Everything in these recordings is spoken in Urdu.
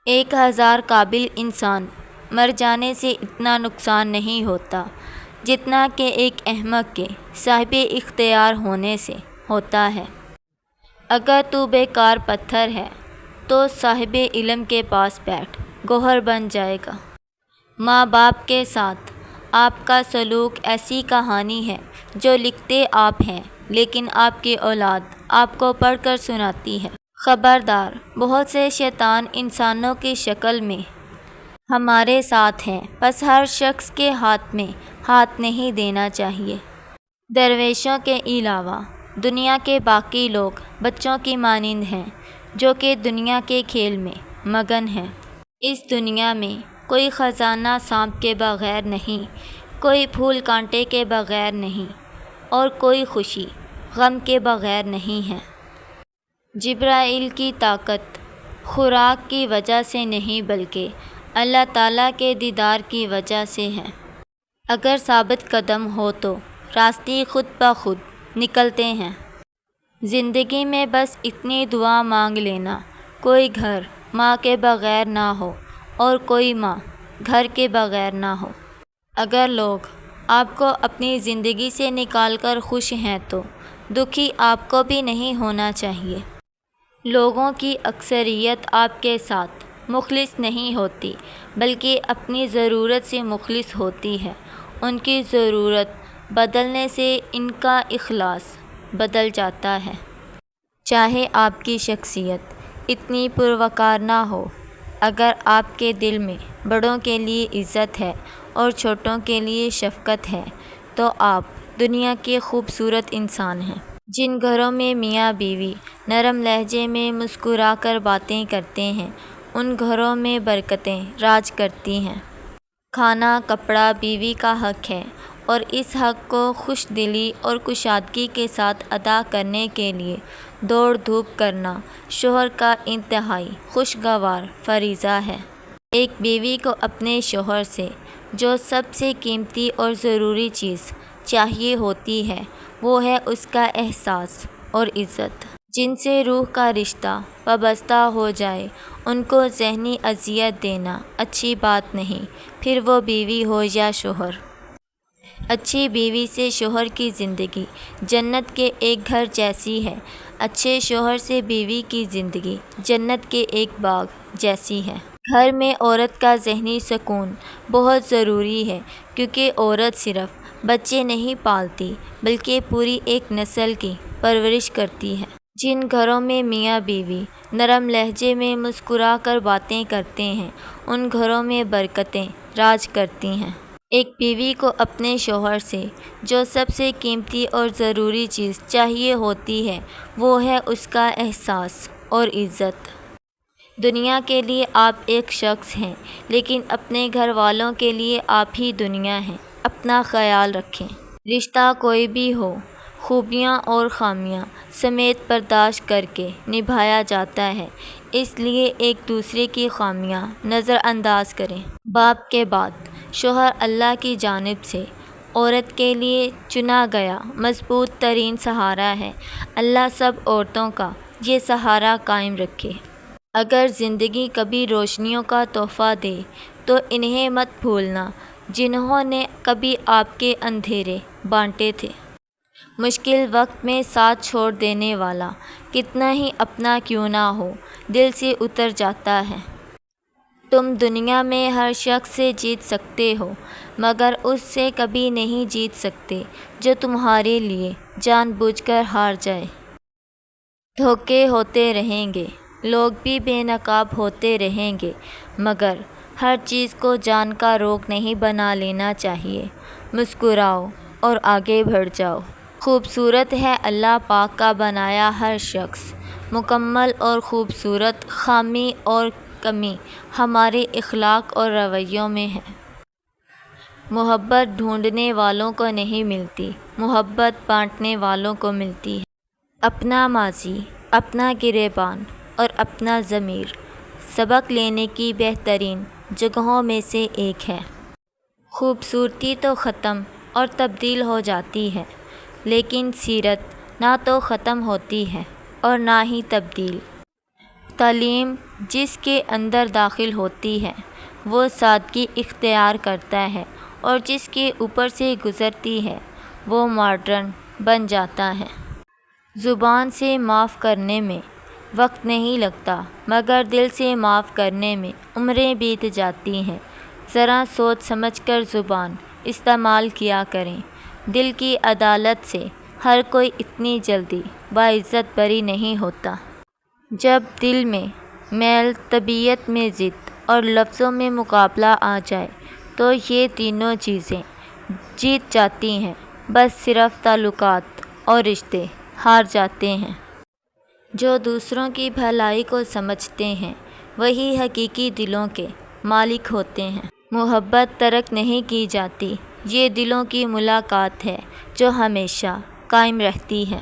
1000 قابل انسان مر جانے سے اتنا نقصان نہیں ہوتا جتنا کہ ایک احمق کے صاحب اختیار ہونے سے ہوتا ہے۔ اگر تو بیکار پتھر ہے تو صاحب علم کے پاس بیٹھ، گوہر بن جائے گا۔ ماں باپ کے ساتھ آپ کا سلوک ایسی کہانی ہے جو لکھتے آپ ہیں لیکن آپ کی اولاد آپ کو پڑھ کر سناتی ہے۔ خبردار، بہت سے شیطان انسانوں کی شکل میں ہمارے ساتھ ہیں، بس ہر شخص کے ہاتھ میں ہاتھ نہیں دینا چاہیے۔ درویشوں کے علاوہ دنیا کے باقی لوگ بچوں کی مانند ہیں جو کہ دنیا کے کھیل میں مگن ہیں۔ اس دنیا میں کوئی خزانہ سانپ کے بغیر نہیں، کوئی پھول کانٹے کے بغیر نہیں، اور کوئی خوشی غم کے بغیر نہیں ہے۔ جبرائیل کی طاقت خوراک کی وجہ سے نہیں بلکہ اللہ تعالیٰ کے دیدار کی وجہ سے ہے۔ اگر ثابت قدم ہو تو راستے خود بخود نکلتے ہیں۔ زندگی میں بس اتنی دعا مانگ لینا، کوئی گھر ماں کے بغیر نہ ہو اور کوئی ماں گھر کے بغیر نہ ہو۔ اگر لوگ آپ کو اپنی زندگی سے نکال کر خوش ہیں تو دکھی آپ کو بھی نہیں ہونا چاہیے۔ لوگوں کی اکثریت آپ کے ساتھ مخلص نہیں ہوتی بلکہ اپنی ضرورت سے مخلص ہوتی ہے۔ ان کی ضرورت بدلنے سے ان کا اخلاص بدل جاتا ہے۔ چاہے آپ کی شخصیت اتنی پروقار نہ ہو، اگر آپ کے دل میں بڑوں کے لیے عزت ہے اور چھوٹوں کے لیے شفقت ہے تو آپ دنیا کے خوبصورت انسان ہیں۔ جن گھروں میں میاں بیوی نرم لہجے میں مسکرا کر باتیں کرتے ہیں، ان گھروں میں برکتیں راج کرتی ہیں۔ کھانا کپڑا بیوی کا حق ہے اور اس حق کو خوش دلی اور کشادگی کے ساتھ ادا کرنے کے لیے دوڑ دھوپ کرنا شوہر کا انتہائی خوشگوار فریضہ ہے۔ ایک بیوی کو اپنے شوہر سے جو سب سے قیمتی اور ضروری چیز چاہیے ہوتی ہے وہ ہے اس کا احساس اور عزت۔ جن سے روح کا رشتہ وابستہ ہو جائے ان کو ذہنی اذیت دینا اچھی بات نہیں، پھر وہ بیوی ہو یا شوہر۔ اچھی بیوی سے شوہر کی زندگی جنت کے ایک گھر جیسی ہے، اچھے شوہر سے بیوی کی زندگی جنت کے ایک باغ جیسی ہے۔ گھر میں عورت کا ذہنی سکون بہت ضروری ہے کیونکہ عورت صرف بچے نہیں پالتی بلکہ پوری ایک نسل کی پرورش کرتی ہے۔ جن گھروں میں میاں بیوی نرم لہجے میں مسکرا کر باتیں کرتے ہیں، ان گھروں میں برکتیں راج کرتی ہیں۔ ایک بیوی کو اپنے شوہر سے جو سب سے قیمتی اور ضروری چیز چاہیے ہوتی ہے وہ ہے اس کا احساس اور عزت۔ دنیا کے لیے آپ ایک شخص ہیں لیکن اپنے گھر والوں کے لیے آپ ہی دنیا ہیں۔ اپنا خیال رکھیں۔ رشتہ کوئی بھی ہو، خوبیاں اور خامیاں سمیت برداشت کر کے نبھایا جاتا ہے، اس لیے ایک دوسرے کی خامیاں نظر انداز کریں۔ باپ کے بعد شوہر اللہ کی جانب سے عورت کے لیے چنا گیا مضبوط ترین سہارا ہے۔ اللہ سب عورتوں کا یہ سہارا قائم رکھے۔ اگر زندگی کبھی روشنیوں کا تحفہ دے تو انہیں مت بھولنا جنہوں نے کبھی آپ کے اندھیرے بانٹے تھے۔ مشکل وقت میں ساتھ چھوڑ دینے والا کتنا ہی اپنا کیوں نہ ہو دل سے اتر جاتا ہے۔ تم دنیا میں ہر شخص سے جیت سکتے ہو مگر اس سے کبھی نہیں جیت سکتے جو تمہارے لیے جان بوجھ کر ہار جائے۔ دھوکے ہوتے رہیں گے، لوگ بھی بے نقاب ہوتے رہیں گے مگر ہر چیز کو جان کا روگ نہیں بنا لینا چاہیے۔ مسکراؤ اور آگے بڑھ جاؤ۔ خوبصورت ہے اللہ پاک کا بنایا ہر شخص، مکمل اور خوبصورت خامی اور کمی ہمارے اخلاق اور رویوں میں ہے۔ محبت ڈھونڈنے والوں کو نہیں ملتی، محبت بانٹنے والوں کو ملتی ہے۔ اپنا ماضی، اپنا گریبان اور اپنا ضمیر سبق لینے کی بہترین جگہوں میں سے ایک ہے۔ خوبصورتی تو ختم اور تبدیل ہو جاتی ہے لیکن سیرت نہ تو ختم ہوتی ہے اور نہ ہی تبدیل۔ تعلیم جس کے اندر داخل ہوتی ہے وہ سادگی اختیار کرتا ہے، اور جس کے اوپر سے گزرتی ہے وہ ماڈرن بن جاتا ہے۔ زبان سے معاف کرنے میں وقت نہیں لگتا، مگر دل سے معاف کرنے میں عمریں بیت جاتی ہیں۔ ذرا سوچ سمجھ کر زبان استعمال کیا کریں۔ دل کی عدالت سے ہر کوئی اتنی جلدی باعزت بری نہیں ہوتا۔ جب دل میں میل، طبیعت میں ضد اور لفظوں میں مقابلہ آ جائے تو یہ تینوں چیزیں جیت جاتی ہیں، بس صرف تعلقات اور رشتے ہار جاتے ہیں۔ جو دوسروں کی بھلائی کو سمجھتے ہیں وہی حقیقی دلوں کے مالک ہوتے ہیں۔ محبت ترک نہیں کی جاتی، یہ دلوں کی ملاقات ہے جو ہمیشہ قائم رہتی ہے۔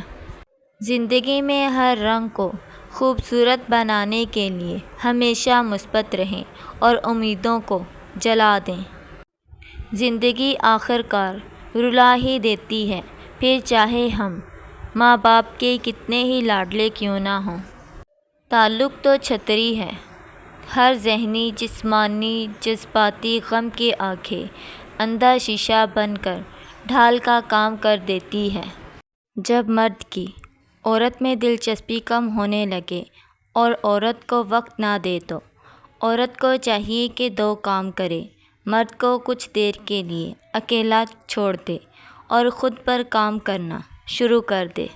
زندگی میں ہر رنگ کو خوبصورت بنانے کے لیے ہمیشہ مثبت رہیں اور امیدوں کو جلا دیں۔ زندگی آخر کار رلا ہی دیتی ہے، پھر چاہے ہم ماں باپ کے کتنے ہی لاڈلے کیوں نہ ہوں۔ تعلق تو چھتری ہے، ہر ذہنی، جسمانی، جذباتی غم کی آنکھیں اندھا شیشہ بن کر ڈھال کا کام کر دیتی ہے۔ جب مرد کی عورت میں دلچسپی کم ہونے لگے اور عورت کو وقت نہ دے تو عورت کو چاہیے کہ دو کام کرے، مرد کو کچھ دیر کے لیے اکیلا چھوڑ دے اور خود پر کام کرنا شروع کر دے۔